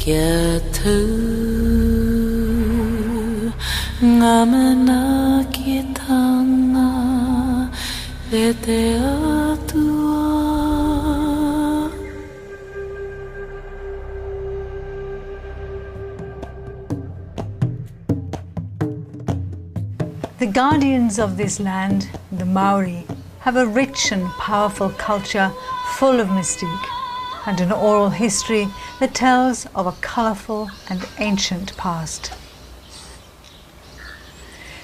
Urekehu ngamena kitanga e te atua. The guardians of this land, the Maori, have a rich and powerful culture full of mystique and an oral history that tells of a colourful and ancient past.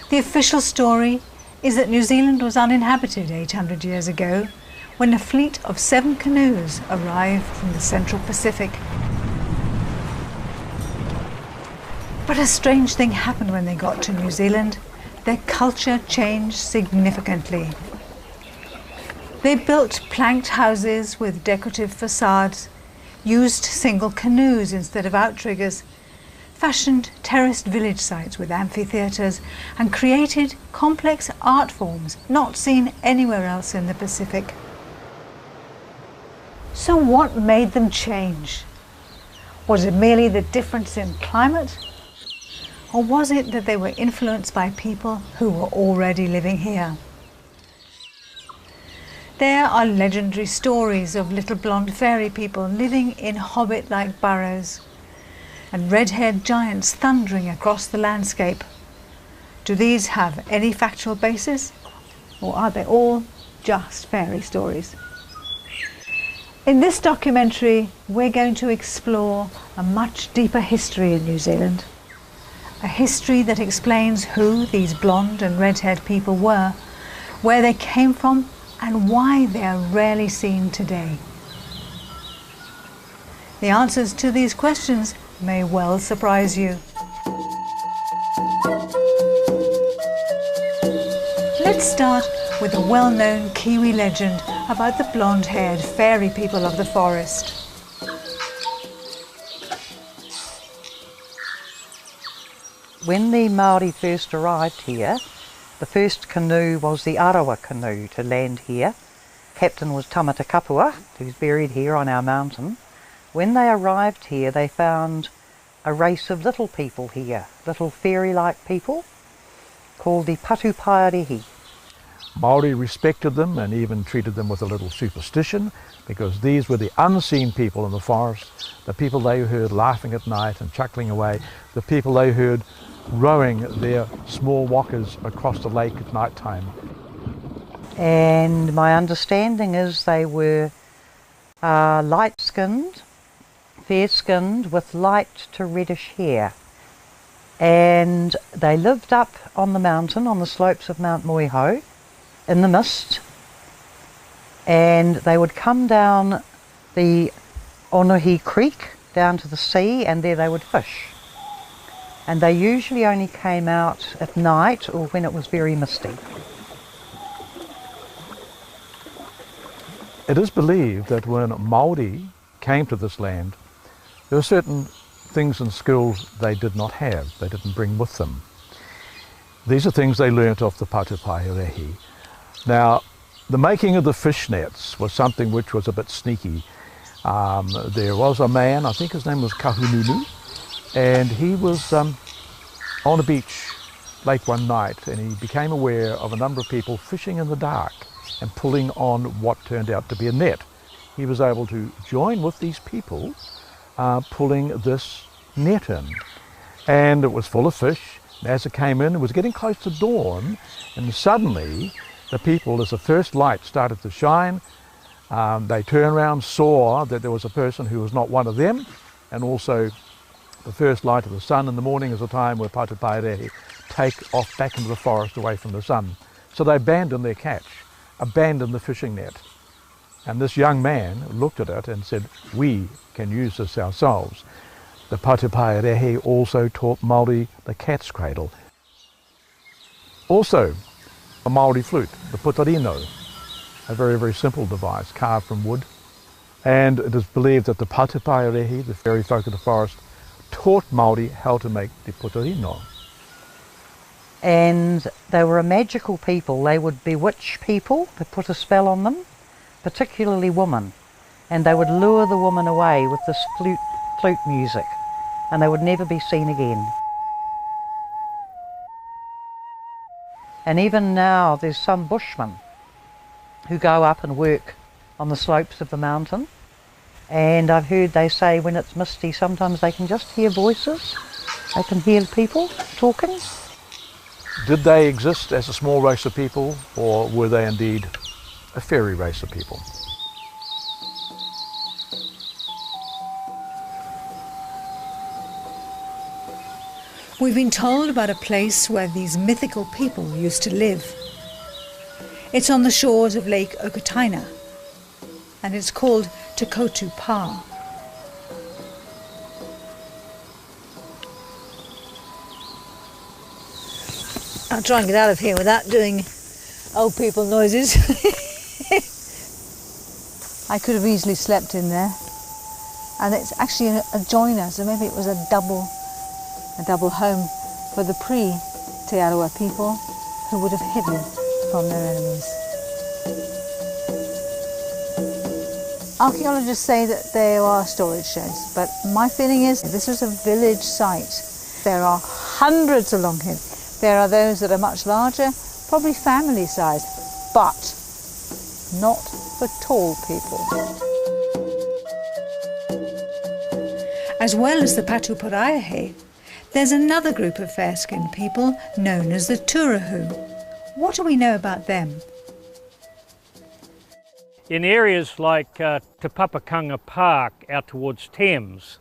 The official story is that New Zealand was uninhabited 800 years ago when a fleet of 7 canoes arrived from the Central Pacific. But a strange thing happened when they got to New Zealand. Their culture changed significantly. They built planked houses with decorative facades, used single canoes instead of outriggers, fashioned terraced village sites with amphitheatres, and created complex art forms not seen anywhere else in the Pacific. So what made them change? Was it merely the difference in climate? Or was it that they were influenced by people who were already living here? There are legendary stories of little blonde fairy people living in hobbit-like burrows, and red-haired giants thundering across the landscape. Do these have any factual basis, or are they all just fairy stories? In this documentary, we're going to explore a much deeper history in New Zealand. A history that explains who these blonde and red-haired people were, where they came from, and why they are rarely seen today. The answers to these questions may well surprise you. Let's start with a well-known Kiwi legend about the blonde-haired fairy people of the forest. When the Māori first arrived here, the first canoe was the Arawa canoe to land here. Captain was Tamata Kapua, who's buried here on our mountain. When they arrived here, they found a race of little people here, little fairy-like people, called the Patuparaiaehe. Māori respected them and even treated them with a little superstition, because these were the unseen people in the forest, the people they heard laughing at night and chuckling away, the people they heard rowing their small walkers across the lake at night time. And my understanding is they were light-skinned, fair-skinned, with light to reddish hair. And they lived up on the mountain, on the slopes of Mount Moiho, in the mist. And they would come down the Onuhi Creek, down to the sea, and there they would fish. And they usually only came out at night or when it was very misty. It is believed that when Māori came to this land, there were certain things and skills they did not have, they didn't bring with them. These are things they learnt off the Patuparaiaehe. Now, the making of the fish nets was something which was a bit sneaky. There was a man, I think his name was Kahununu, and he was on a beach late one night, and he became aware of a number of people fishing in the dark and pulling on what turned out to be a net. He was able to join with these people pulling this net in, and it was full of fish. As it came in, it was getting close to dawn, and suddenly the people, as the first light started to shine, they turned around, saw that there was a person who was not one of them, and also the first light of the sun in the morning is a time where Patuparaiaehe take off back into the forest away from the sun. So they abandoned their catch, abandoned the fishing net. And this young man looked at it and said, we can use this ourselves. The Patuparaiaehe also taught Māori the cat's cradle. Also, a Māori flute, the putarino, a very, very simple device carved from wood. And it is believed that the Patuparaiaehe, the fairy folk of the forest, taught Māori how to make the putarino. And they were a magical people. They would bewitch people, they put a spell on them, particularly women, and they would lure the woman away with this flute music. and they would never be seen again. And even now there's some bushmen who go up and work on the slopes of the mountain, and I've heard they say when it's misty sometimes they can just hear voices, they can hear people talking. Did they exist as a small race of people, or were they indeed a fairy race of people? We've been told about a place where these mythical people used to live. It's on the shores of Lake Okataina, and it's called Patuparaiaehe. I'll try and get out of here without doing old people noises. I could have easily slept in there, and it's actually a joiner, so maybe it was a double home for the pre-Te Arawa people who would have hidden from their enemies. Archaeologists say that there are storage sheds, but my feeling is this was a village site. There are hundreds along here. There are those that are much larger, probably family size, but not for tall people. As well as the Patuparaiaehe, there's another group of fair-skinned people known as the Turehu. What do we know about them? In areas like Te Papakanga Park out towards Thames,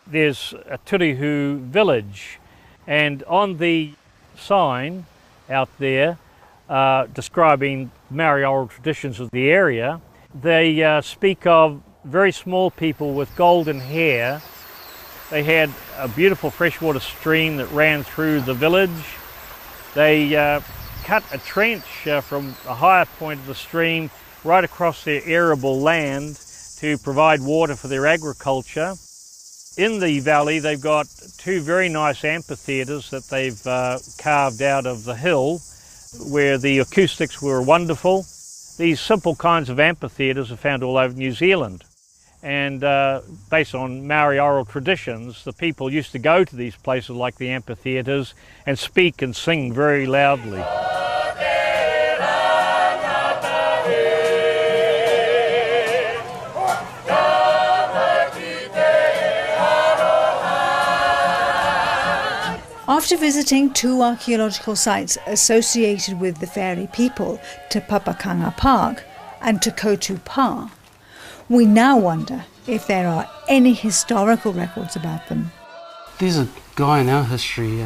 there's a Turehu village, and on the sign out there describing Maori oral traditions of the area, they speak of very small people with golden hair. They had a beautiful freshwater stream that ran through the village. They cut a trench from a higher point of the stream right across their arable land to provide water for their agriculture. In the valley they've got two very nice amphitheatres that they've carved out of the hill where the acoustics were wonderful. These simple kinds of amphitheatres are found all over New Zealand. And based on Maori oral traditions, the people used to go to these places like the amphitheatres and speak and sing very loudly. After visiting two archaeological sites associated with the fairy people, Te Papakanga Park and Te Patuparaiaehe, we now wonder if there are any historical records about them. There's a guy in our history,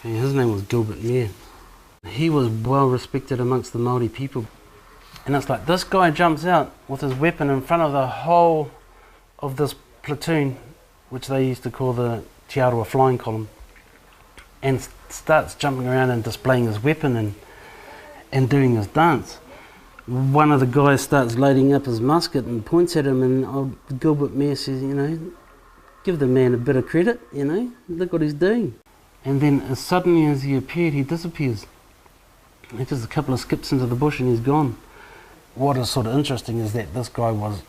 his name was Gilbert Mair. He was well respected amongst the Māori people. And it's like this guy jumps out with his weapon in front of the whole of this platoon, which they used to call the Te Arawa flying column, and starts jumping around and displaying his weapon and doing his dance. One of the guys starts loading up his musket and points at him, and old Gilbert Mair says, you know, give the man a bit of credit, you know, look what he's doing. And then as suddenly as he appeared, he disappears. He just a couple of skips into the bush and he's gone. What is sort of interesting is that this guy was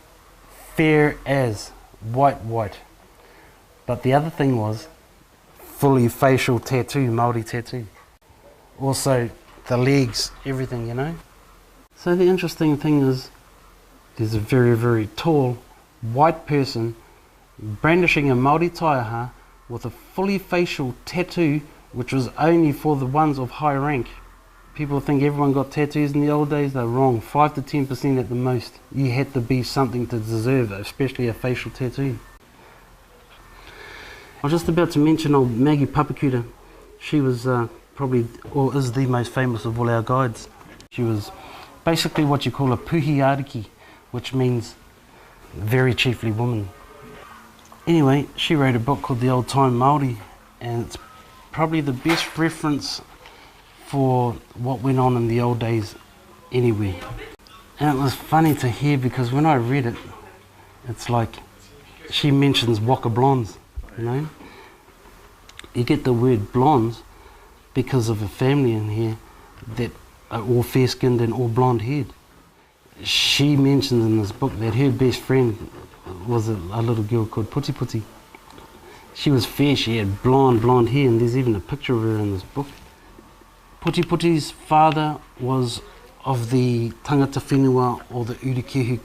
fair as white. But the other thing was fully facial tattoo, Māori tattoo. Also the legs, everything, you know. So the interesting thing is there's a very, very tall white person brandishing a Māori taiaha with a fully facial tattoo, which was only for the ones of high rank. People think everyone got tattoos in the old days. They're wrong. 5 to 10% at the most. You had to be something to deserve, especially a facial tattoo. I was just about to mention old Maggie Papakuta. She was probably, or is the most famous of all our guides. She was basically what you call a puhiariki, which means very chiefly woman. Anyway, she wrote a book called The Old Time Māori, and it's probably the best reference for what went on in the old days anywhere. And it was funny to hear because when I read it, it's like she mentions waka blondes, you know. You get the word blondes because of a family in here that are all fair-skinned and all blonde-haired. She mentions in this book that her best friend was a little girl called Puti, She was fair, she had blonde hair, and there's even a picture of her in this book. Putiputi's father was of the tangata whenua or the Urekehu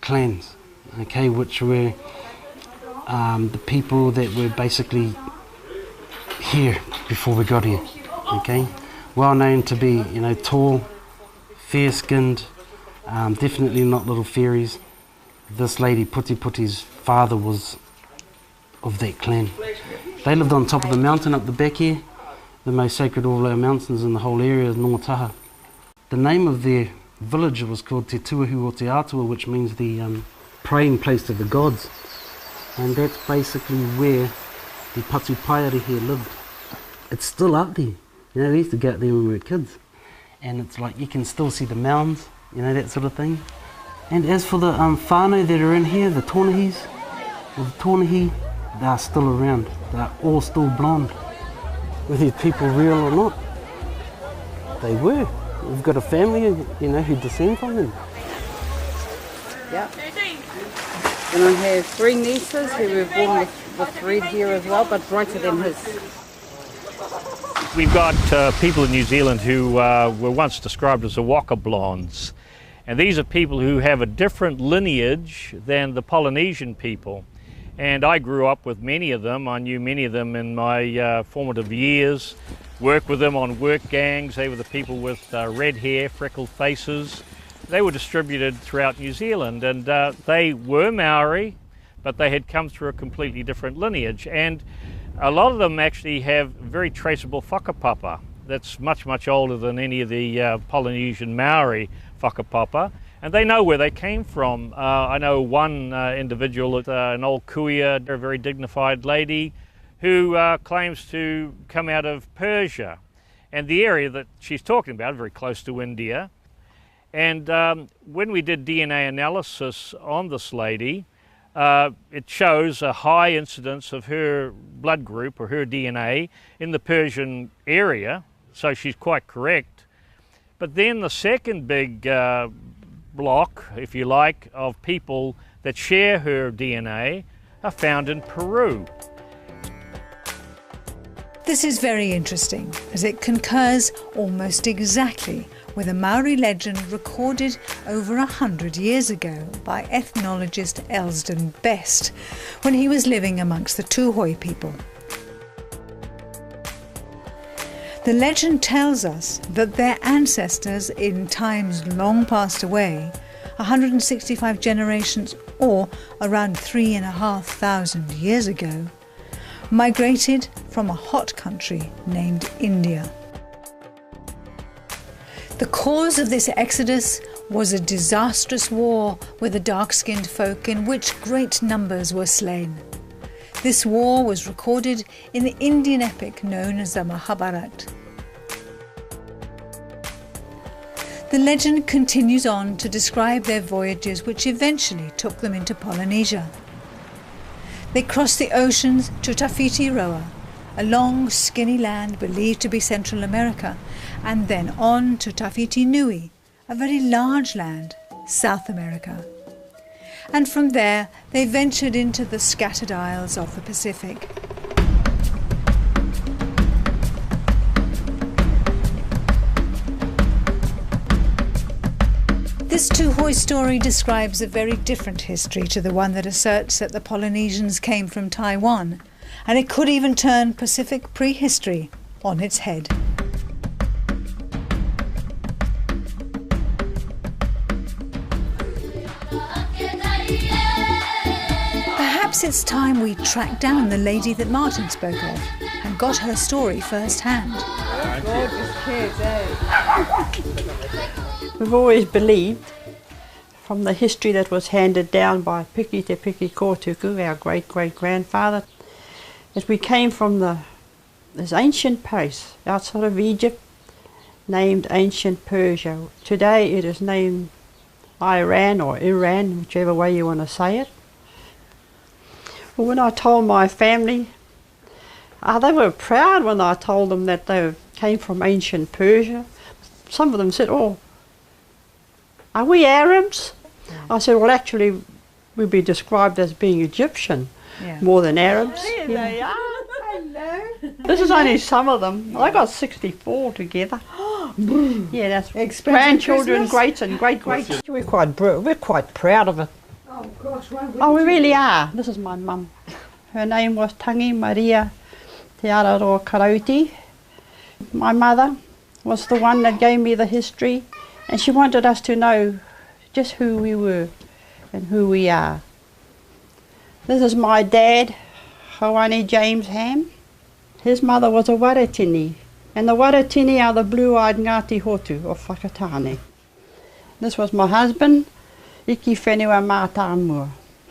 clans, okay, which were the people that were basically here before we got here, okay. Well known to be, you know, tall, fair-skinned, definitely not little fairies. This lady, Putiputi's father, was of that clan. They lived on top of the mountain up the back here, the most sacred of all our mountains in the whole area is Waitaha. The name of their village was called Te Turehu o Te Atua, which means the praying place to the gods. And that's basically where the Patuparaiaehe lived. It's still up there. You know, we used to go out there when we were kids. And it's like you can still see the mounds, you know, that sort of thing. And as for the whānau that are in here, the Tōnahis, they are still around. They're all still blonde. Were these people real or not? They were. We've got a family, you know, who descend from them. Yeah. And I have 3 nieces who were born with red hair as well, but brighter than his. We've got people in New Zealand who were once described as the Waka Blondes. And these are people who have a different lineage than the Polynesian people. And I grew up with many of them. I knew many of them in my formative years, worked with them on work gangs. They were the people with red hair, freckled faces. They were distributed throughout New Zealand, and they were Maori, but they had come through a completely different lineage. And a lot of them actually have very traceable whakapapa that's much, much older than any of the Polynesian Maori whakapapa. And they know where they came from. I know one individual, an old kuia, a very dignified lady, who claims to come out of Persia. And the area that she's talking about, very close to India. And when we did DNA analysis on this lady, it shows a high incidence of her blood group or her DNA in the Persian area, so she's quite correct. But then the second big block, if you like, of people that share her DNA are found in Peru. This is very interesting, as it concurs almost exactly with a Maori legend recorded over 100 years ago by ethnologist Elsden Best when he was living amongst the Tūhoe people. The legend tells us that their ancestors in times long passed away, 165 generations or around 3,500 years ago, migrated from a hot country named India. The cause of this exodus was a disastrous war with the dark-skinned folk in which great numbers were slain. This war was recorded in the Indian epic known as the Mahabharata. The legend continues on to describe their voyages which eventually took them into Polynesia. They crossed the oceans to Tawhiti Roa, a long skinny land believed to be Central America, and then on to Tawhiti Nui, a very large land, South America. And from there they ventured into the scattered isles of the Pacific. This Tūhoe story describes a very different history to the one that asserts that the Polynesians came from Taiwan, and it could even turn Pacific prehistory on its head. Perhaps it's time we track down the lady that Martin spoke of and got her story firsthand. Gorgeous kids, eh? We've always believed, from the history that was handed down by Piki Te Piki Kōtuku, our great-great-grandfather, that we came from this ancient place outside of Egypt named ancient Persia. Today it is named Iran or Iran, whichever way you want to say it. Well, when I told my family, they were proud when I told them that they came from ancient Persia. Some of them said, "Oh, are we Arabs?" I said, "Well, actually, we'd be described as being Egyptian." Yeah. more than Arabs. There they are. Hello. This is only some of them. I got 64 together. Yeah, that's grandchildren, greats and great-greats. We're quite proud of it. Oh gosh, Oh, we really are. This is my mum. Her name was Tangi Maria Te Araroa Karauti. My mother was the one that gave me the history, and she wanted us to know just who we were and who we are. This is my dad, Hawani James Ham. His mother was a Waratini, and the Waratini are the blue-eyed Ngati Hotu of Whakatane. This was my husband, Iki Whenua Mātāmua,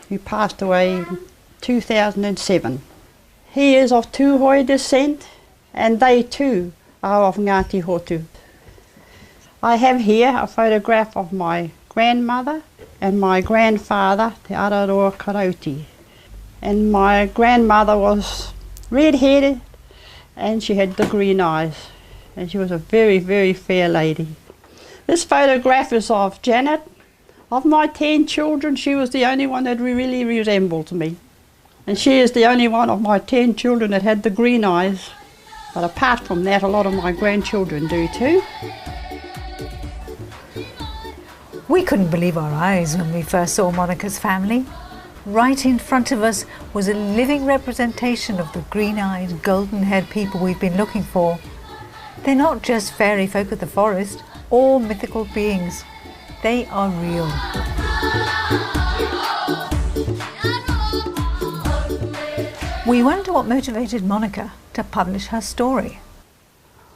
who passed away in 2007. He is of Tūhoe descent, and they too are of Ngati Hotu. I have here a photograph of my grandmother and my grandfather, Te Araroa Karauti. And my grandmother was red-headed, and she had the green eyes, and she was a very, very fair lady. This photograph is of Janet. Of my 10 children, she was the only one that really resembled me. And she is the only one of my 10 children that had the green eyes. But apart from that, a lot of my grandchildren do too. We couldn't believe our eyes when we first saw Monica's family. Right in front of us was a living representation of the green-eyed, golden-haired people we've been looking for. They're not just fairy folk of the forest or mythical beings. They are real. We wonder what motivated Monica to publish her story.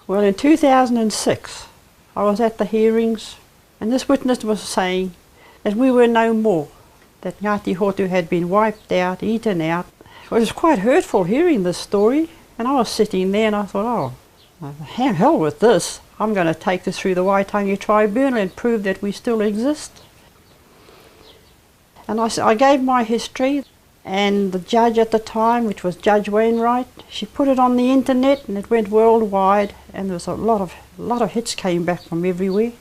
Well, in 2006, I was at the hearings, and this witness was saying that we were no more, that Ngati Hotu had been wiped out, eaten out. It was quite hurtful hearing this story, and I was sitting there and I thought, oh, hell with this. I'm going to take this through the Waitangi Tribunal and prove that we still exist. And I gave my history, and the judge at the time, which was Judge Wainwright, she put it on the internet and it went worldwide, and there was a lot of hits came back from everywhere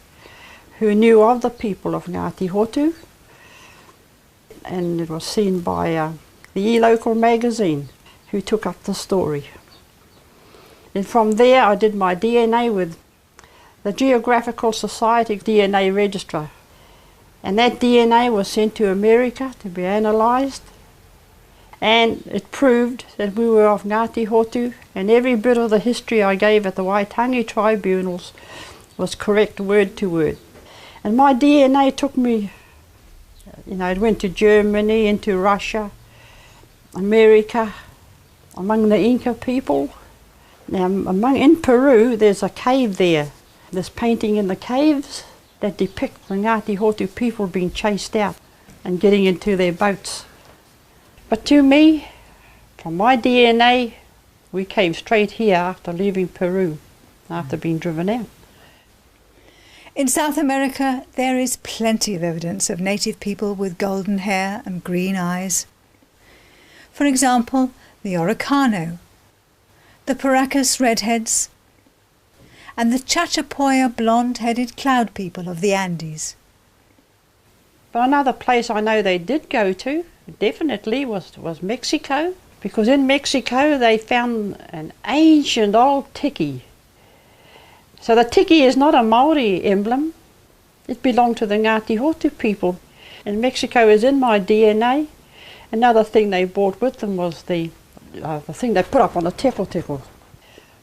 who knew of the people of Ngati Hotu. And it was seen by the e-local magazine, who took up the story. And from there I did my DNA with the Geographical Society DNA Registrar. And that DNA was sent to America to be analysed. And it proved that we were of Ngati Hotu, and every bit of the history I gave at the Waitangi tribunals was correct word to word. And my DNA took me, it went to Germany, into Russia, America, among the Inca people. Now, in Peru, there's a cave there. There's painting in the caves that depict the Ngati Hotu people being chased out and getting into their boats. But to me, from my DNA, we came straight here after leaving Peru, after being driven out. In South America, there is plenty of evidence of native people with golden hair and green eyes. For example, the Urekehu, the Paracas Redheads, and the Chachapoya blonde-headed cloud people of the Andes. But another place I know they did go to, definitely, was Mexico, because in Mexico they found an ancient old tiki. So the tiki is not a Maori emblem, it belonged to the Ngati Hotu people. And Mexico is in my DNA. Another thing they brought with them was the thing they put up on the teko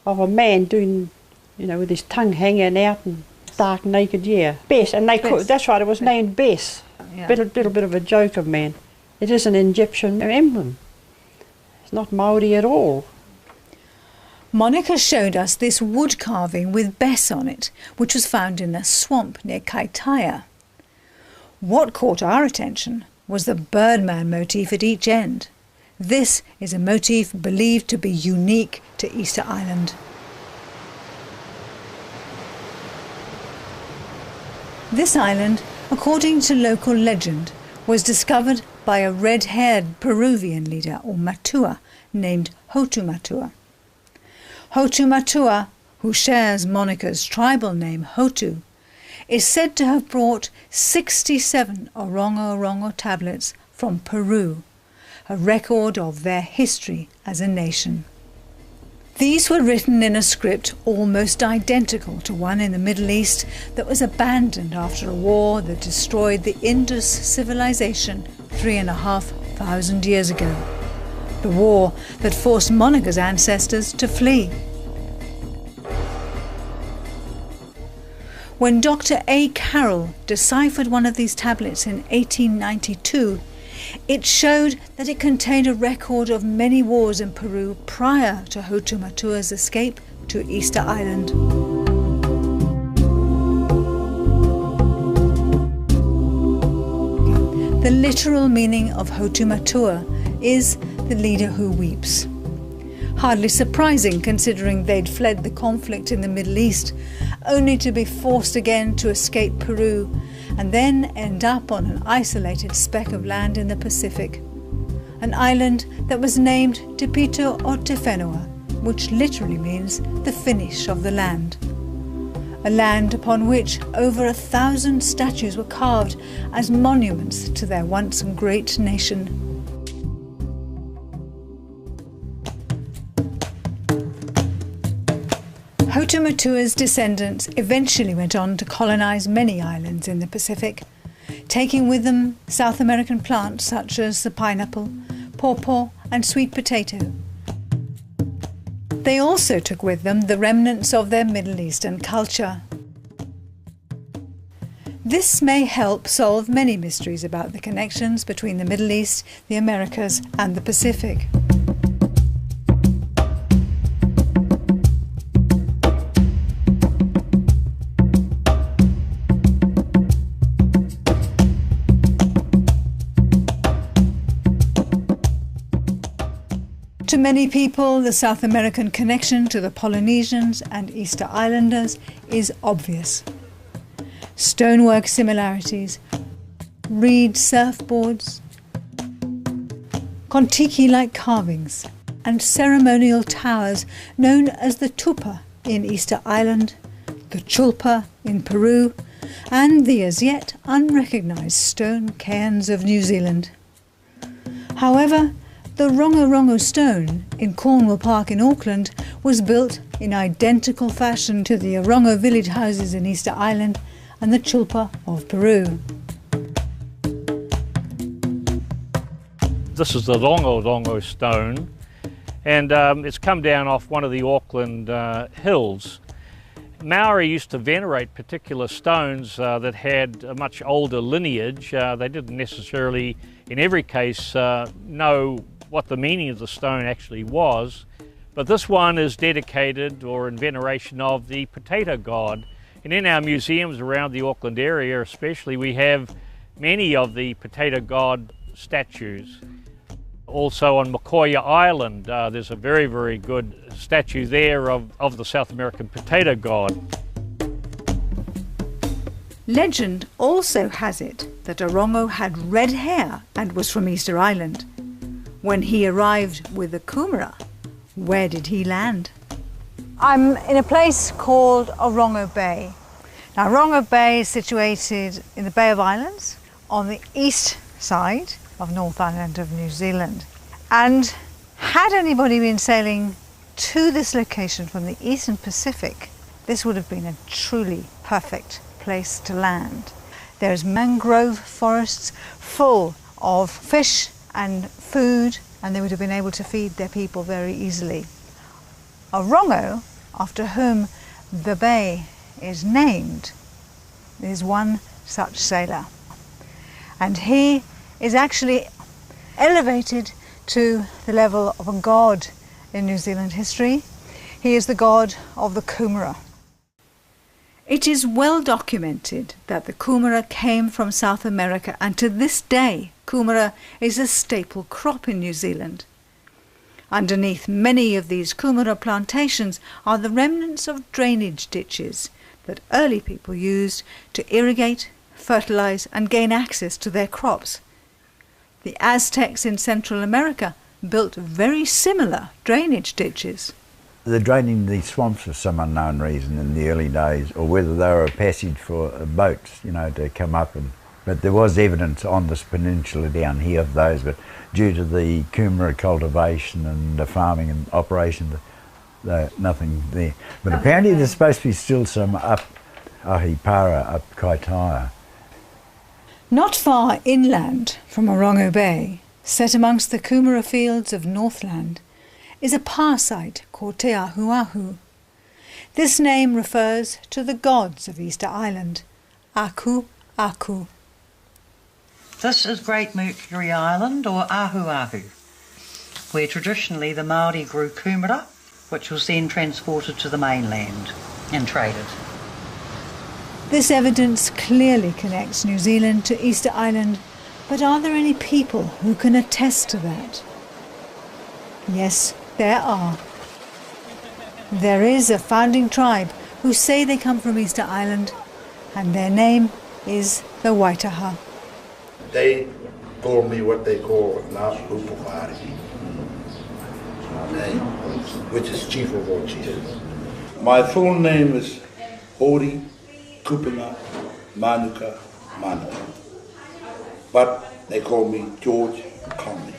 of a man doing, with his tongue hanging out and stark naked, Bess, and that's right, it was named Bess. Yeah. Little bit of a joke of man. It is an Egyptian emblem. It's not Maori at all. Monica showed us this wood carving with Bess on it, which was found in a swamp near Kaitaia. What caught our attention was the birdman motif at each end. This is a motif believed to be unique to Easter Island. This island, according to local legend, was discovered by a red-haired Peruvian leader or matua named Hotu Matua. Hotu Matua, who shares Monica's tribal name Hotu, is said to have brought 67 Orongo Orongo tablets from Peru, a record of their history as a nation. These were written in a script almost identical to one in the Middle East that was abandoned after a war that destroyed the Indus civilization 3,500 years ago. The war that forced Monaga's ancestors to flee. When Dr. A. Carroll deciphered one of these tablets in 1892, it showed that it contained a record of many wars in Peru prior to Hotumatua's escape to Easter Island. The literal meaning of Hotumatua is the leader who weeps. Hardly surprising considering they'd fled the conflict in the Middle East, only to be forced again to escape Peru and then end up on an isolated speck of land in the Pacific. An island that was named Tipito o Tefenua, which literally means the finish of the land. A land upon which over 1,000 statues were carved as monuments to their once great nation. Hotumatua's descendants eventually went on to colonize many islands in the Pacific, taking with them South American plants such as the pineapple, pawpaw and sweet potato. They also took with them the remnants of their Middle Eastern culture. This may help solve many mysteries about the connections between the Middle East, the Americas and the Pacific. To many people, the South American connection to the Polynesians and Easter Islanders is obvious. Stonework similarities, reed surfboards, kontiki-like carvings, and ceremonial towers known as the tupa in Easter Island, the chulpa in Peru, and the as yet unrecognised stone cairns of New Zealand. However, the Rongorongo stone in Cornwall Park in Auckland was built in identical fashion to the Orongo village houses in Easter Island and the chulpa of Peru. This is the Rongorongo stone, and it's come down off one of the Auckland hills. Maori used to venerate particular stones that had a much older lineage. They didn't necessarily, in every case, know what the meaning of the stone actually was, but this one is dedicated or in veneration of the potato god. And in our museums around the Auckland area especially, we have many of the potato god statues. Also on Makoia Island, there's a very, very good statue there of the South American potato god. Legend also has it that Orongo had red hair and was from Easter Island. When he arrived with the Kumara, where did he land? I'm in a place called Orongo Bay. Now, Orongo Bay is situated in the Bay of Islands on the east side of North Island of New Zealand. And had anybody been sailing to this location from the Eastern Pacific, this would have been a truly perfect place to land. There's mangrove forests full of fish and food, and they would have been able to feed their people very easily. Orongo, after whom the bay is named, is one such sailor. And he is actually elevated to the level of a god in New Zealand history. He is the god of the Kumara. It is well documented that the Kumara came from South America, and to this day Kumara is a staple crop in New Zealand. Underneath many of these Kumara plantations are the remnants of drainage ditches that early people used to irrigate, fertilise and gain access to their crops. The Aztecs in Central America built very similar drainage ditches. They're draining these swamps for some unknown reason in the early days, or whether they were a passage for boats, you know, to come up and But there was evidence on this peninsula down here of those, but due to the kumara cultivation and the farming and operation, nothing there. But apparently there's supposed to be still some up Ahipara, up Kaitaia. Not far inland from Orongo Bay, set amongst the kumara fields of Northland, is a power site called Te Ahuahu. This name refers to the gods of Easter Island, Aku Aku. This is Great Mercury Island, or Ahuahu, where traditionally the Māori grew kumara, which was then transported to the mainland and traded. This evidence clearly connects New Zealand to Easter Island, but are there any people who can attest to that? Yes, there are. There is a founding tribe who say they come from Easter Island, and their name is the Waitaha. They call me what they call Ngati Hotu, which is chief of all chiefs. My full name is Ori Kupuna Manuka Manuka, but they call me George Conley.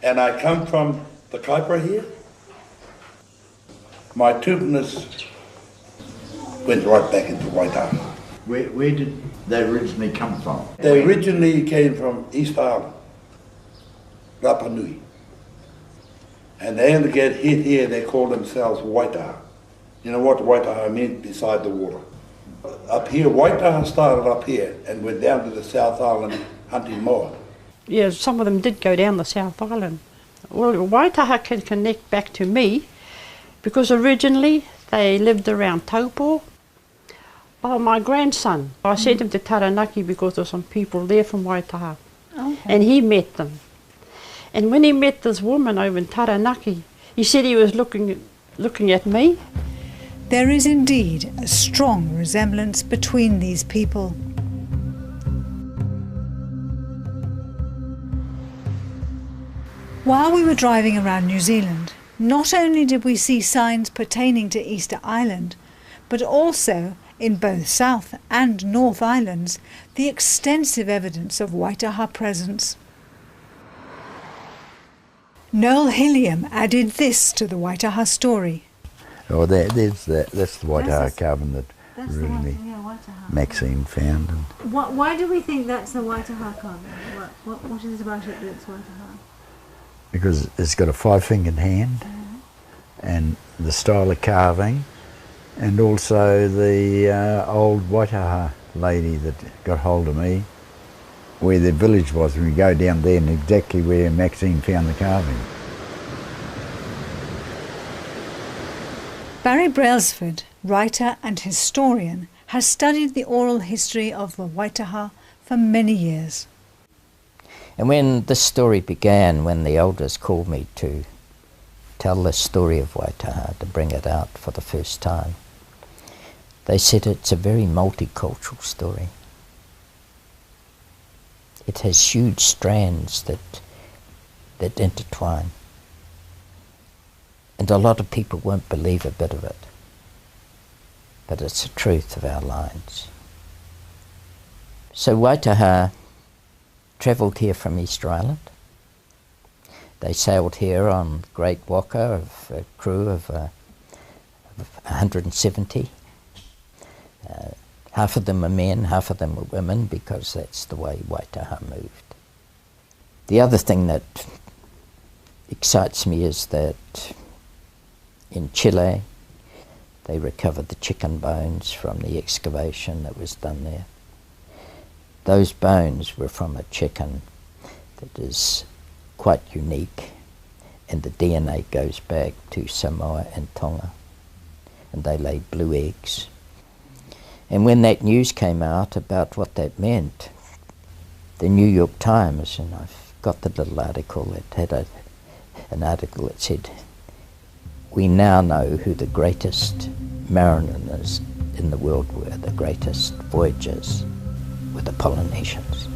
And I come from the Kaipara here. My tuberness went right back into Waitaha. Where did they originally come from? They originally came from East Island, Rapa Nui. And they only get hit here, they call themselves Waitaha. You know what Waitaha means? Beside the water. Up here, Waitaha started up here and went down to the South Island hunting moa. Yeah, some of them did go down the South Island. Well, Waitaha can connect back to me because originally they lived around Taupo. Oh, my grandson, I sent him to Taranaki because there were some people there from Waitaha. Okay. And he met them. And when he met this woman over in Taranaki, he said he was looking at me. There is indeed a strong resemblance between these people. While we were driving around New Zealand, not only did we see signs pertaining to Easter Island, but also in both South and North Islands, the extensive evidence of Waitaha presence. Noel Hilliam added this to the Waitaha story. Oh, that's the Waitaha carbon that originally Maxine found. And Why do we think that's the Waitaha carbon? What is it about it that's Waitaha? because it's got a 5-fingered hand, and the style of carving, and also the old Waitaha lady that got hold of me, where the village was, and we go down there and exactly where Maxine found the carving. Barry Brailsford, writer and historian, has studied the oral history of the Waitaha for many years. And when this story began, when the elders called me to tell the story of Waitaha, to bring it out for the first time, they said it's a very multicultural story. It has huge strands that intertwine. And a lot of people won't believe a bit of it. But it's the truth of our lines. So Waitaha travelled here from Easter Island. They sailed here on Great Waka of a crew of 170. Half of them were men, half of them were women, because that's the way Waitaha moved. The other thing that excites me is that in Chile, they recovered the chicken bones from the excavation that was done there. Those bones were from a chicken that is quite unique, and the DNA goes back to Samoa and Tonga, and they lay blue eggs. And when that news came out about what that meant, the New York Times, and I've got the little article, that had an article that said, "We now know who the greatest mariners in the world were, the greatest voyagers were the Polynesians."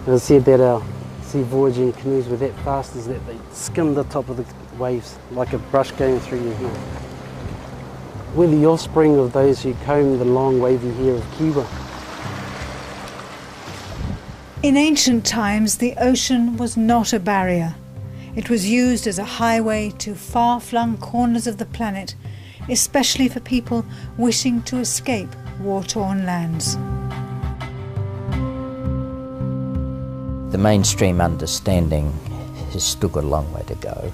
I see about our sea voyaging canoes were that fast, is that they skimmed the top of the waves, like a brush going through your hair. We're the offspring of those who comb the long wavy hair of Kiwa. In ancient times, the ocean was not a barrier. It was used as a highway to far-flung corners of the planet, especially for people wishing to escape war-torn lands. The mainstream understanding has still got a long way to go.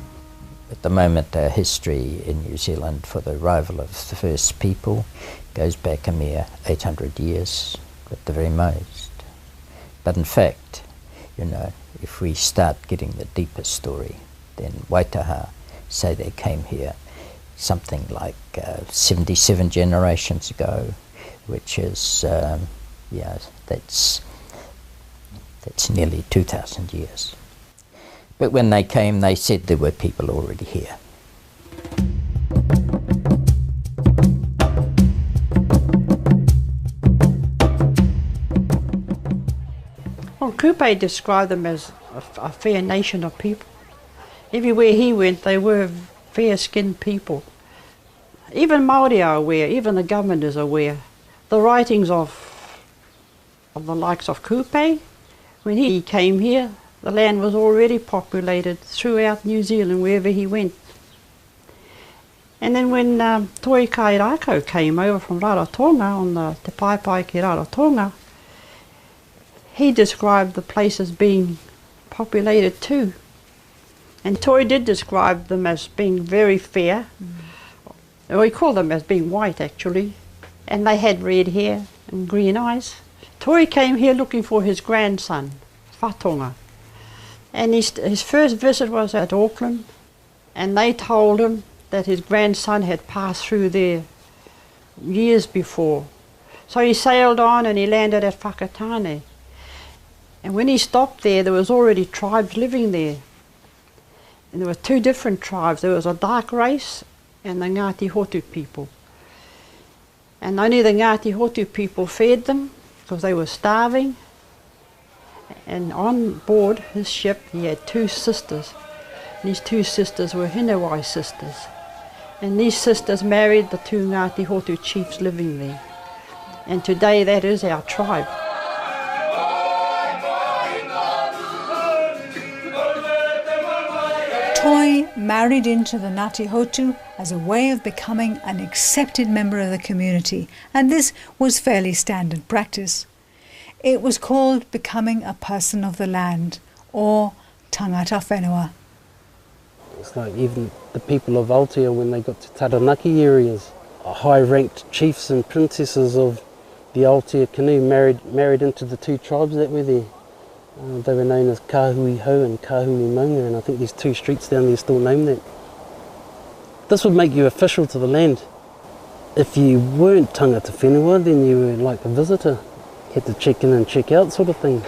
At the moment, our history in New Zealand for the arrival of the first people goes back a mere 800 years at the very most. But in fact, you know, if we start getting the deeper story, then Waitaha say they came here something like 77 generations ago, which is, yeah, that's nearly 2,000 years. But when they came, they said there were people already here. Well, Kupe described them as a fair nation of people. Everywhere he went, they were fair-skinned people. Even Māori are aware, even the government is aware. The writings of the likes of Kupe, when he came here, the land was already populated throughout New Zealand, wherever he went. And then when Toi Kairako came over from Rarotonga, on the Te Paipai ki Rarotonga, he described the place as being populated too. And Toi did describe them as being very fair. Or he called them as being white, actually. And they had red hair and green eyes. Toi came here looking for his grandson, Whatonga. And his first visit was at Auckland, and they told him that his grandson had passed through there years before. So he sailed on and he landed at Whakatane. And when he stopped there was already tribes living there. And there were two different tribes. There was a dark race and the Ngati Hotu people. And only the Ngati Hotu people fed them because they were starving. And on board his ship he had two sisters. And these two sisters were Hinawai sisters. And these sisters married the two Ngati Hotu chiefs living there. And today that is our tribe. Toi married into the Ngati Hotu as a way of becoming an accepted member of the community, and this was fairly standard practice. It was called becoming a person of the land, or tangata whenua. It's like even the people of Aotea, when they got to Taranaki areas, high-ranked chiefs and princesses of the Aotea canoe married into the two tribes that were there. They were known as Kahuiho and Kahuimaunga, and I think there's two streets down there still named that. This would make you official to the land. If you weren't tangata whenua, then you were like a visitor. You had to check in and check out sort of thing.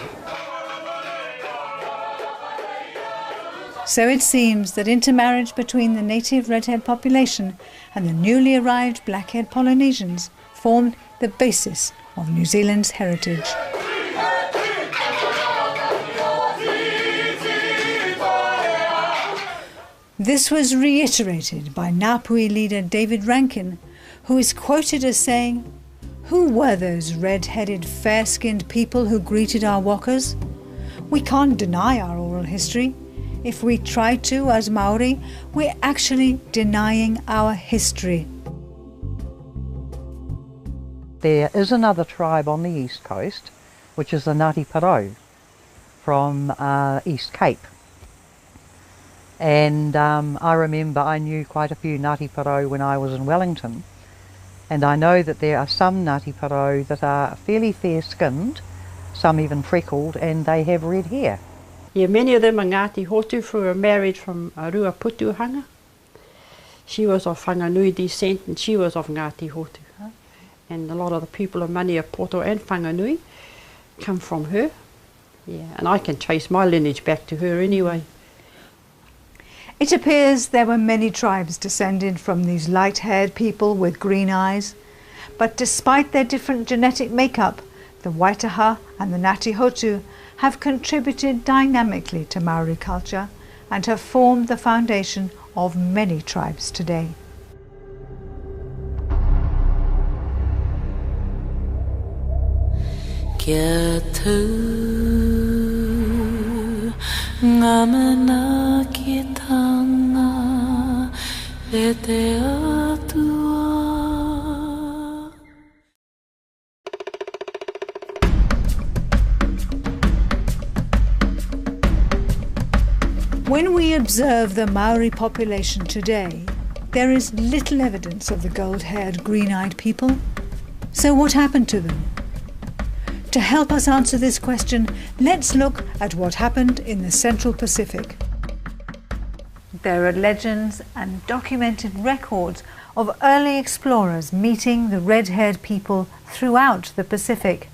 So it seems that intermarriage between the native redhead population and the newly arrived black-haired Polynesians formed the basis of New Zealand's heritage. This was reiterated by Ngāpuhi leader David Rankin, who is quoted as saying, "Who were those red-headed, fair-skinned people who greeted our walkers? We can't deny our oral history. If we try to as Maori, we're actually denying our history." There is another tribe on the east coast, which is the Ngati Parau from East Cape. And I remember I knew quite a few Ngati Parau when I was in Wellington. And I know that there are some Ngati Parau that are fairly fair-skinned, some even freckled, and they have red hair. Yeah, many of them are Ngati Hotu who were married from Ruaputuhanga. She was of Whanganui descent and she was of Ngati Hotu. And a lot of the people of Maniapoto and Whanganui come from her. Yeah, and I can trace my lineage back to her anyway. It appears there were many tribes descended from these light-haired people with green eyes, but despite their different genetic makeup, the Waitaha and the Ngati Hotu have contributed dynamically to Maori culture and have formed the foundation of many tribes today. Kia tu ngamana ki tanga e te atua. When we observe the Maori population today, there is little evidence of the gold-haired, green-eyed people. So what happened to them? To help us answer this question, let's look at what happened in the Central Pacific. There are legends and documented records of early explorers meeting the red-haired people throughout the Pacific.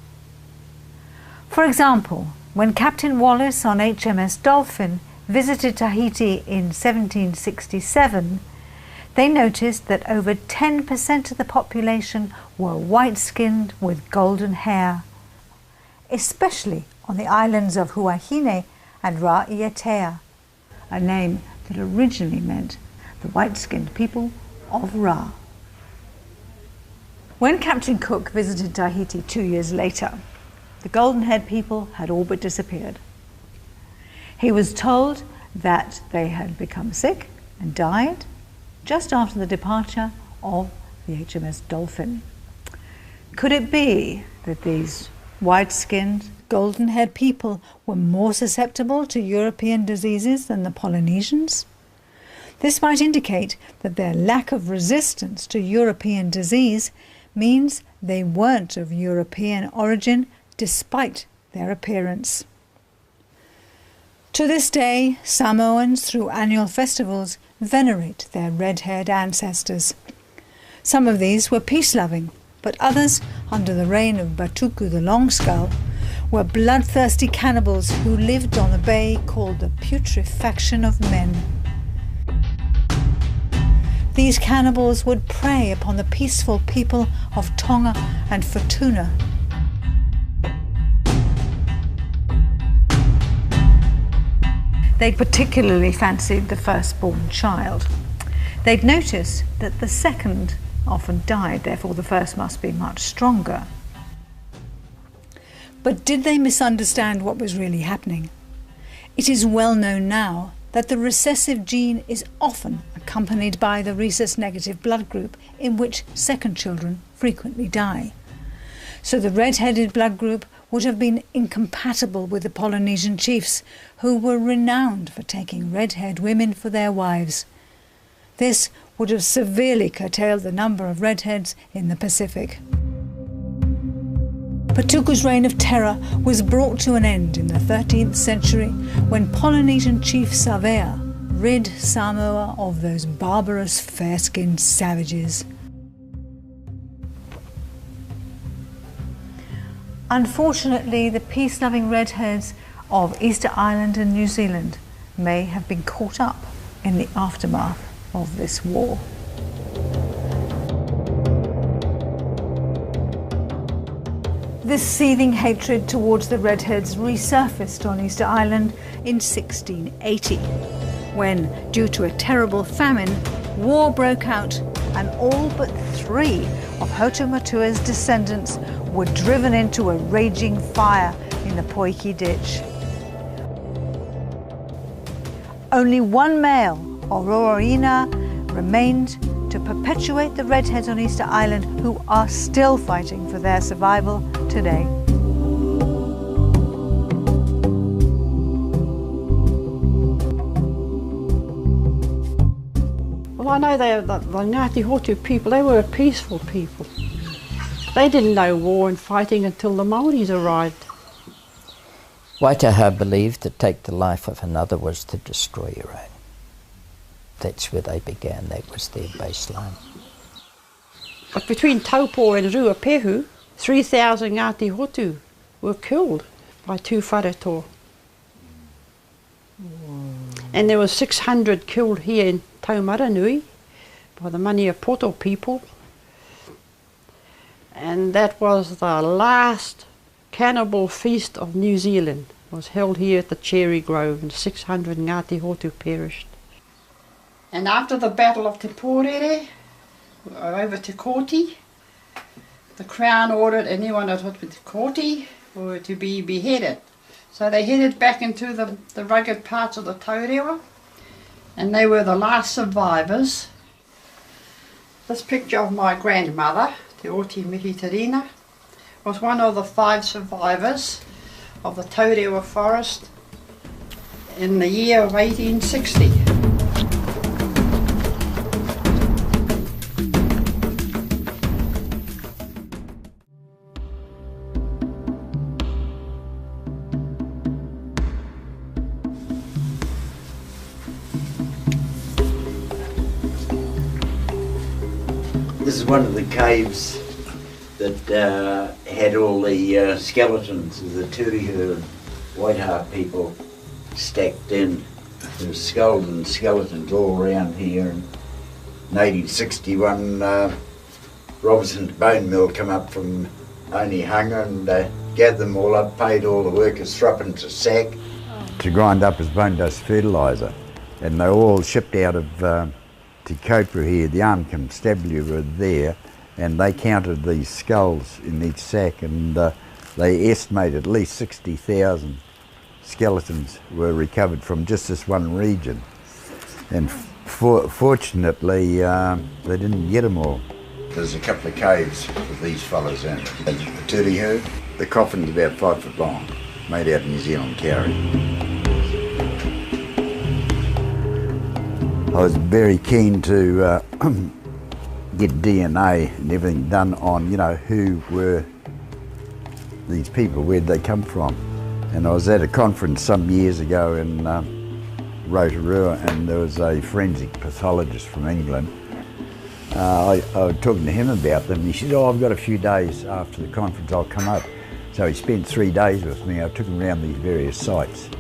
For example, when Captain Wallis on HMS Dolphin visited Tahiti in 1767, they noticed that over 10% of the population were white-skinned with golden hair, especially on the islands of Huahine and Waitaha, a name that originally meant the white-skinned people of Ra. When Captain Cook visited Tahiti 2 years later, the golden-haired people had all but disappeared. He was told that they had become sick and died just after the departure of the HMS Dolphin. Could it be that these white-skinned, golden-haired people were more susceptible to European diseases than the Polynesians? This might indicate that their lack of resistance to European disease means they weren't of European origin despite their appearance. To this day, Samoans, through annual festivals, venerate their red-haired ancestors. Some of these were peace-loving, but others, under the reign of Batuku the Longskull, were bloodthirsty cannibals who lived on a bay called the Putrefaction of Men. These cannibals would prey upon the peaceful people of Tonga and Futuna. They particularly fancied the firstborn child. They'd noticed that the second often died, therefore the first must be much stronger. But did they misunderstand what was really happening? It is well known now that the recessive gene is often accompanied by the rhesus-negative blood group, in which second children frequently die. So the red-headed blood group would have been incompatible with the Polynesian chiefs, who were renowned for taking red-haired women for their wives. This would have severely curtailed the number of redheads in the Pacific. Patuku's reign of terror was brought to an end in the 13th century when Polynesian chief Savea rid Samoa of those barbarous fair-skinned savages. Unfortunately, the peace-loving redheads of Easter Island and New Zealand may have been caught up in the aftermath of this war. This seething hatred towards the redheads resurfaced on Easter Island in 1680, when, due to a terrible famine, war broke out and all but 3 of Hotumatua's descendants were driven into a raging fire in the Poiki ditch. Only one male, Ororina, remained to perpetuate the redheads on Easter Island, who are still fighting for their survival today. Well, I know the Ngati Hotu people, they were a peaceful people. They didn't know war and fighting until the Māoris arrived. Waitaha believed to take the life of another was to destroy your own. That's where they began, that was their baseline. But between Taupo and Urekehu, 3,000 Ngati Hotu were killed by 2 whareto. And there were 600 killed here in Taumaranui by the Maniapoto people. And that was the last cannibal feast of New Zealand. It was held here at the Cherry Grove, and 600 Ngati Hotu perished. And after the Battle of Patuparaiaehe, over Te Koti, the Crown ordered anyone that was with Te Koti were to be beheaded. So they headed back into the rugged parts of the Turehu, and they were the last survivors. This picture of my grandmother, Te Oti Mihi Terina, was one of the 5 survivors of the Turehu forest in the year of 1860. This is one of the caves that had all the skeletons of the Turehu and Waitaha people stacked in. There's skulls and skeletons all around here. In 1861, Robinson's bone mill come up from Onehunga and gathered them all up, paid all the workers threepence a sack to grind up as bone dust fertiliser. And they were all shipped out of Te Kopu here. The Armed Constabulary were there, and they counted these skulls in each sack, and they estimate at least 60,000 skeletons were recovered from just this one region. And fortunately, they didn't get them all. There's a couple of caves with these fellows in. The Turehu, the coffin's about 5 foot long, made out of New Zealand kauri. I was very keen to get DNA and everything done on, you know, who were these people, where'd they come from. And I was at a conference some years ago in Rotorua, and there was a forensic pathologist from England. I was talking to him about them, and he said, oh, I've got a few days after the conference, I'll come up. So he spent 3 days with me. I took him around these various sites,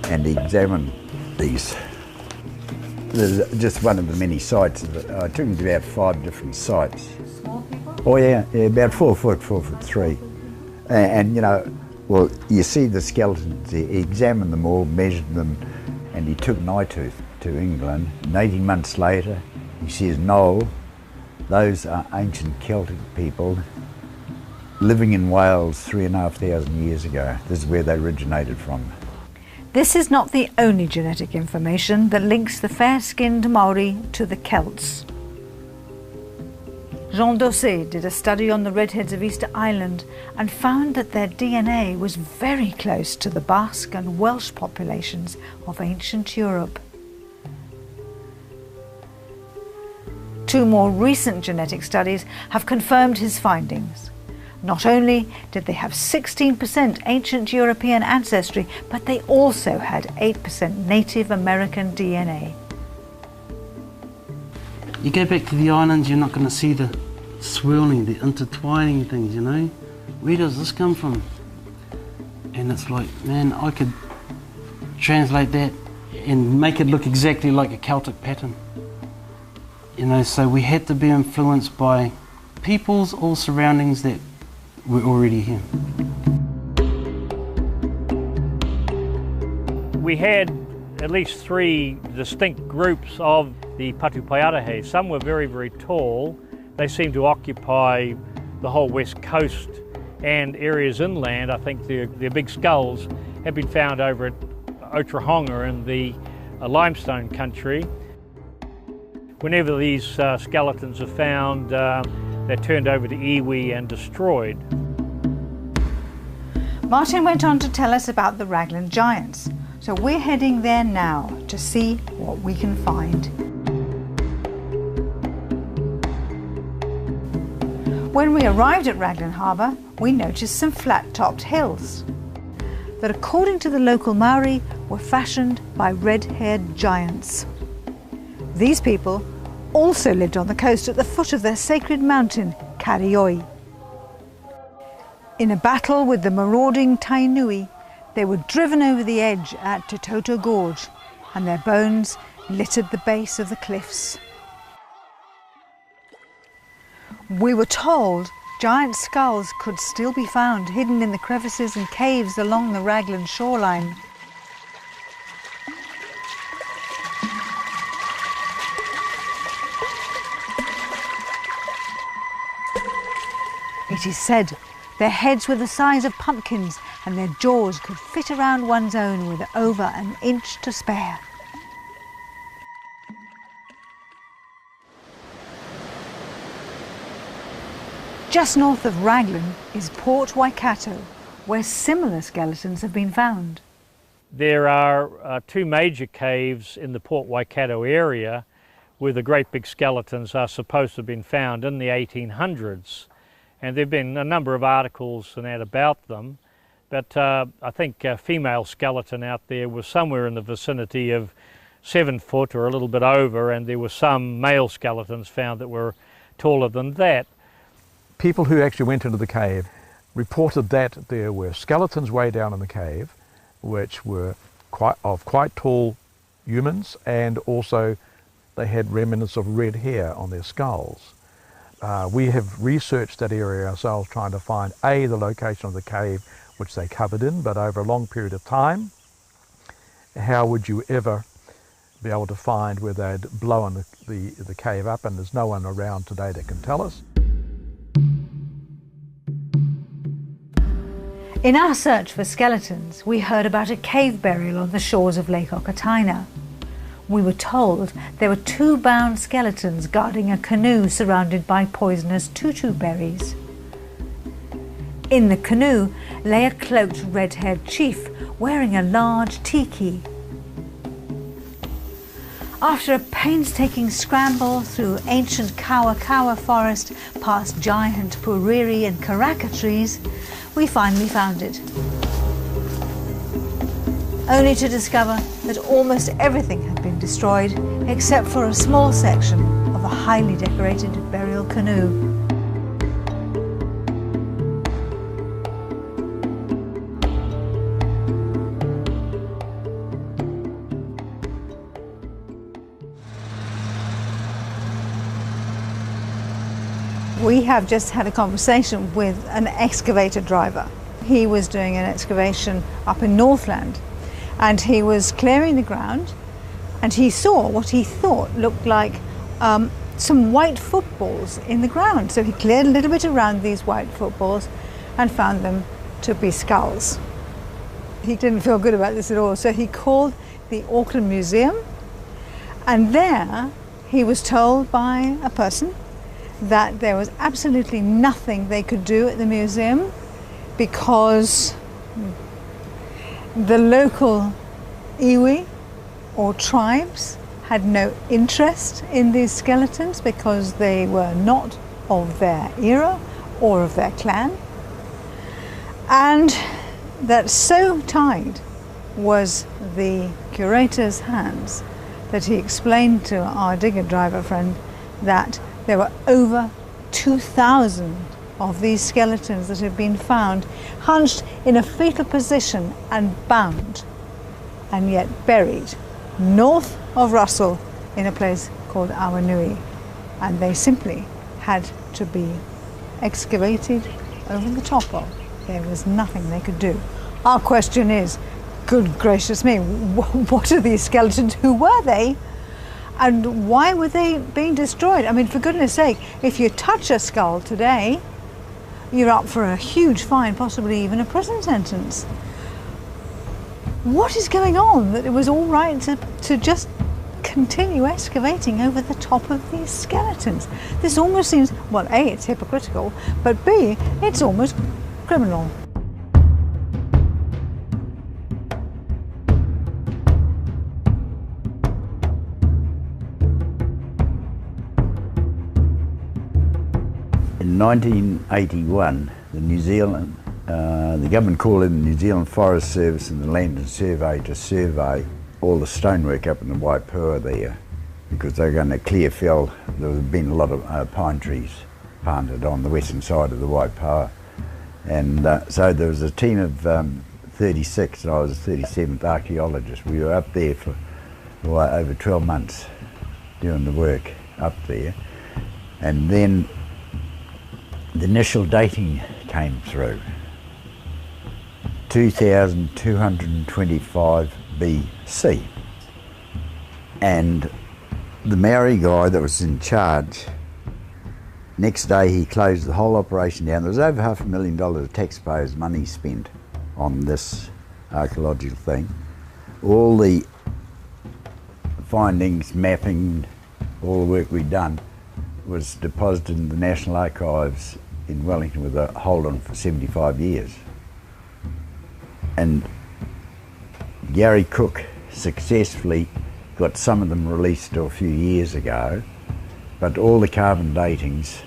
and he examined these. There's just one of the many sites. I took him to about 5 different sites. Small people? Oh yeah, about 4 foot, 4'3". And you know, well, you see the skeletons, he examined them all, measured them, and he took an eye tooth to England. And 18 months later, he says, no, those are ancient Celtic people living in Wales 3,500 years ago. This is where they originated from. This is not the only genetic information that links the fair-skinned Maori to the Celts. Jean Dosset did a study on the Redheads of Easter Island and found that their DNA was very close to the Basque and Welsh populations of ancient Europe. 2 more recent genetic studies have confirmed his findings. Not only did they have 16% ancient European ancestry, but they also had 8% Native American DNA. You go back to the islands, you're not going to see the swirling, the intertwining things, you know? Where does this come from? And it's like, man, I could translate that and make it look exactly like a Celtic pattern. You know, so we had to be influenced by peoples or surroundings that were already here. We had at least 3 distinct groups of the Patuparaiaehe. Some were very, very tall. They seemed to occupy the whole west coast and areas inland. I think their big skulls have been found over at Otrahonga in the limestone country. Whenever these skeletons are found, they're turned over to iwi and destroyed. Martin went on to tell us about the Raglan Giants, so we're heading there now to see what we can find. When we arrived at Raglan Harbour, we noticed some flat-topped hills that, according to the local Maori, were fashioned by red-haired giants. These people also lived on the coast at the foot of their sacred mountain, Karioi. In a battle with the marauding Tainui, they were driven over the edge at Te Toto Gorge, and their bones littered the base of the cliffs. We were told giant skulls could still be found hidden in the crevices and caves along the Raglan shoreline. It is said their heads were the size of pumpkins and their jaws could fit around one's own with over an inch to spare. Just north of Raglan is Port Waikato, where similar skeletons have been found. There are two major caves in the Port Waikato area where the great big skeletons are supposed to have been found in the 1800s. And there have been a number of articles and that about them, but I think a female skeleton out there was somewhere in the vicinity of 7 foot or a little bit over, and there were some male skeletons found that were taller than that. People who actually went into the cave reported that there were skeletons way down in the cave, which were quite tall humans, and also they had remnants of red hair on their skulls. We have researched that area ourselves, trying to find the location of the cave which they covered in, but over a long period of time, how would you ever be able to find where they'd blown the cave up? And there's no one around today that can tell us. In our search for skeletons, we heard about a cave burial on the shores of Lake Okataina. We were told there were 2 bound skeletons guarding a canoe surrounded by poisonous tutu berries. In the canoe lay a cloaked red-haired chief wearing a large tiki. After a painstaking scramble through ancient kawa forest, past giant puriri and karaka trees, we finally found it. Only to discover that almost everything had been destroyed except for a small section of a highly decorated burial canoe. We have just had a conversation with an excavator driver. He was doing an excavation up in Northland, and he was clearing the ground, and he saw what he thought looked like some white footballs in the ground. So he cleared a little bit around these white footballs and found them to be skulls. He didn't feel good about this at all, so he called the Auckland Museum, and there he was told by a person that there was absolutely nothing they could do at the museum because the local iwi or tribes had no interest in these skeletons because they were not of their era or of their clan, and that so tied was the curator's hands that he explained to our digger driver friend that there were over 2,000 of these skeletons that had been found, hunched in a fetal position and bound, and yet buried north of Russell in a place called Awanui. And they simply had to be excavated over the top of. There was nothing they could do. Our question is, good gracious me, what are these skeletons? Who were they? And why were they being destroyed? I mean, for goodness sake, if you touch a skull today, you're up for a huge fine, possibly even a prison sentence. What is going on that it was all right to just continue excavating over the top of these skeletons? This almost seems, well, A, it's hypocritical, but B, it's almost criminal. In 1981, the government called in the New Zealand Forest Service and the Land and Survey to survey all the stonework up in the Waitaha there, because they were going to clear fell. There had been a lot of pine trees planted on the western side of the Waitaha, and so there was a team of 36, and I was the 37th archaeologist. We were up there for over 12 months doing the work up there, and then the initial dating came through, 2225 BC, and the Maori guy that was in charge Next day he closed the whole operation down. There was over $500,000 of taxpayers' money spent on this archaeological thing. All the findings, mapping, all the work we'd done was deposited in the National Archives in Wellington with a hold on for 75 years. And Gary Cook successfully got some of them released a few years ago, but all the carbon datings,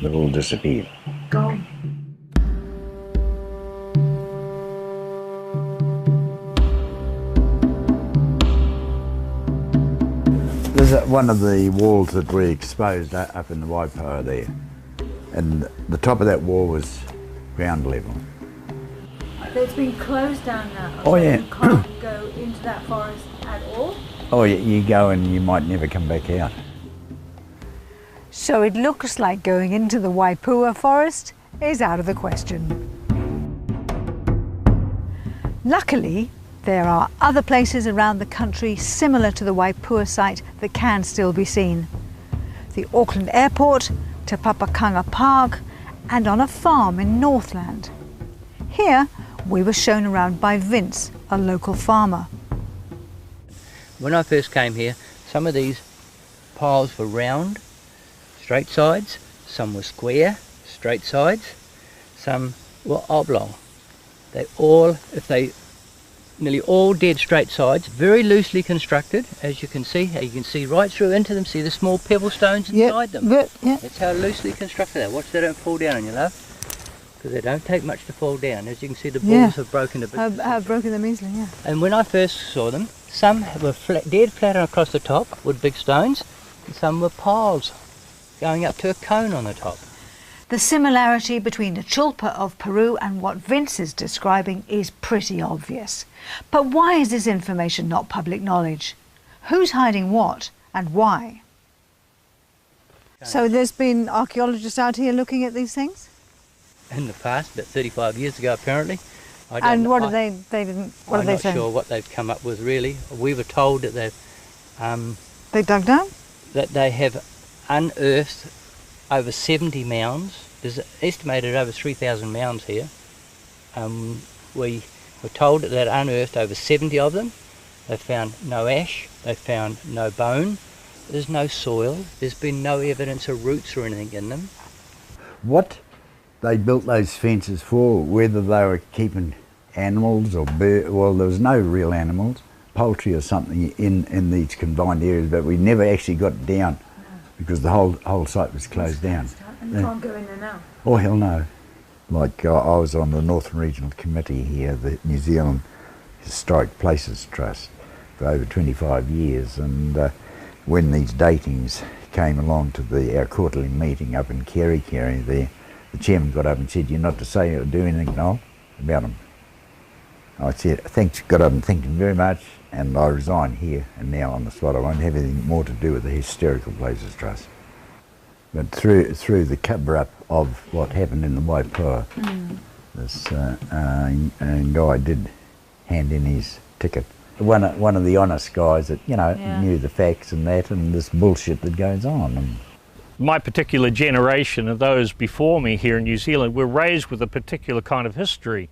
they've all disappeared. Gone. There's one of the walls that we exposed up in the Waitaha there, and the top of that wall was ground level. It's been closed down now. Oh, so yeah. You can't go into that forest at all? Oh, you go and you might never come back out. So it looks like going into the Waipua forest is out of the question. Luckily, there are other places around the country similar to the Waipua site that can still be seen. The Auckland Airport, Te Papakanga Park, and on a farm in Northland. Here, we were shown around by Vince, a local farmer. When I first came here, some of these piles were round, straight sides, some were square, straight sides, some were oblong. Nearly all dead straight sides, very loosely constructed, as you can see. You can see right through into them, see the small pebble stones inside them. That's how loosely constructed they are. Watch they don't fall down on you, love. Because they don't take much to fall down. As you can see, the balls have broken a bit. Have broken them easily, yeah. And when I first saw them, some were dead flat across the top with big stones, and some were piles going up to a cone on the top. The similarity between the chulpa of Peru and what Vince is describing is pretty obvious. But why is this information not public knowledge? Who's hiding what and why? So there's been archaeologists out here looking at these things? In the past, about 35 years ago apparently. And what are they saying? I'm not sure what they've come up with really. We were told that they dug down? That they have unearthed over 70 mounds. There's estimated over 3,000 mounds here. We were told that they'd unearthed over 70 of them. They found no ash, they found no bone, there's no soil, there's been no evidence of roots or anything in them. What they built those fences for, whether they were keeping animals or birds, well, there was no real animals, poultry or something in these confined areas, but we never actually got down because the whole site was closed down. And you can't go in there now? Oh, hell no. Like I was on the Northern Regional Committee here, the New Zealand Historic Places Trust, for over 25 years, and when these datings came along to our quarterly meeting up in Kerry there, the chairman got up and said, "You're not to say or do anything, Noel, about them." I said, "Thanks," got up and thanked him very much, and I resigned here and now on the spot. I won't have anything more to do with the Historical Places Trust. But through the cover-up of what happened in the Waipua, this guy did hand in his ticket. One of the honest guys that, knew the facts and that, and this bullshit that goes on. And my particular generation and those before me here in New Zealand were raised with a particular kind of history.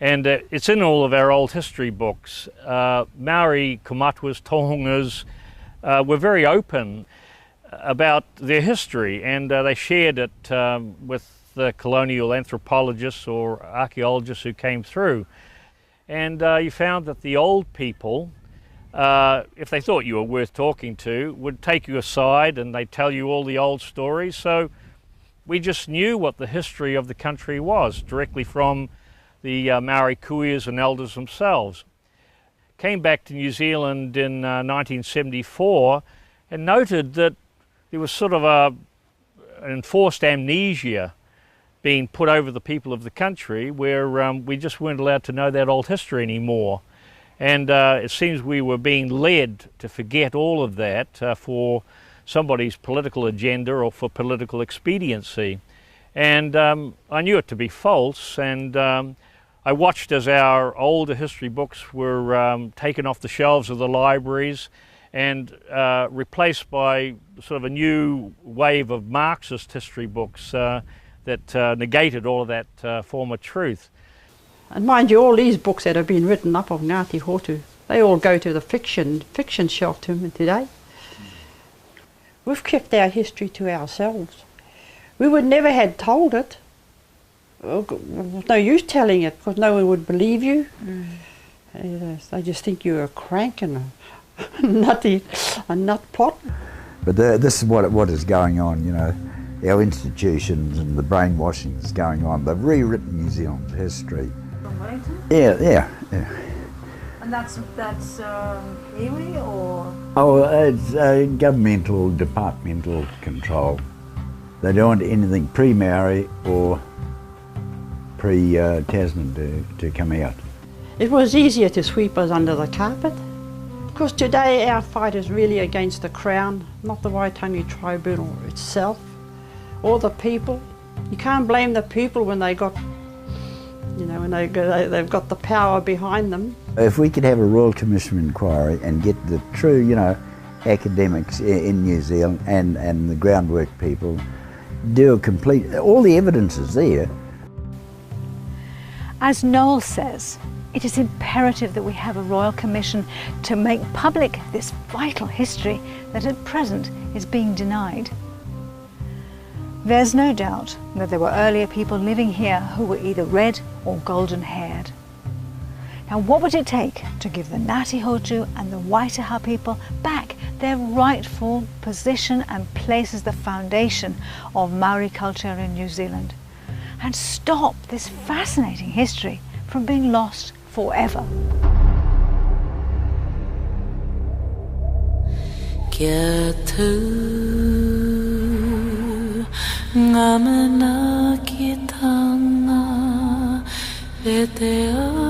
And it's in all of our old history books. Maori, Kamatwas, Tohungas were very open about their history, and they shared it with the colonial anthropologists or archaeologists who came through. And you found that the old people, if they thought you were worth talking to, would take you aside and they'd tell you all the old stories. So we just knew what the history of the country was directly from the Maori kuias and elders themselves. Came back to New Zealand in 1974 and noted that there was sort of an enforced amnesia being put over the people of the country, where we just weren't allowed to know that old history anymore. And it seems we were being led to forget all of that for somebody's political agenda or for political expediency. And I knew it to be false, and I watched as our older history books were taken off the shelves of the libraries and replaced by sort of a new wave of Marxist history books that negated all of that former truth. And mind you, all these books that have been written up of Ngati Hotu, they all go to the fiction shelf today. We've kept our history to ourselves. We would never have told it. There's no use telling it because no one would believe you. They just think you're a crank and a nut pot. But this is what is going on, you know. Our institutions and the brainwashing is going on. They've rewritten New Zealand's history. From Wellington? Yeah. And that's iwi or? Oh, it's governmental, departmental control. They don't want anything pre-Maori or pre-Tasman to come out. It was easier to sweep us under the carpet. Because today our fight is really against the Crown, not the Waitangi Tribunal itself, or the people. You can't blame the people when they got, you know, when they've got the power behind them. If we could have a Royal Commission inquiry and get the true, you know, academics in New Zealand and the groundwork people, do a complete, all the evidence is there. As Noel says, it is imperative that we have a Royal Commission to make public this vital history that at present is being denied. There's no doubt that there were earlier people living here who were either red or golden haired. Now, what would it take to give the Ngati Hotu and the Waitaha people back their rightful position and place as the foundation of Maori culture in New Zealand, and stop this fascinating history from being lost forever? Kia tū ngā mana ki tanga e te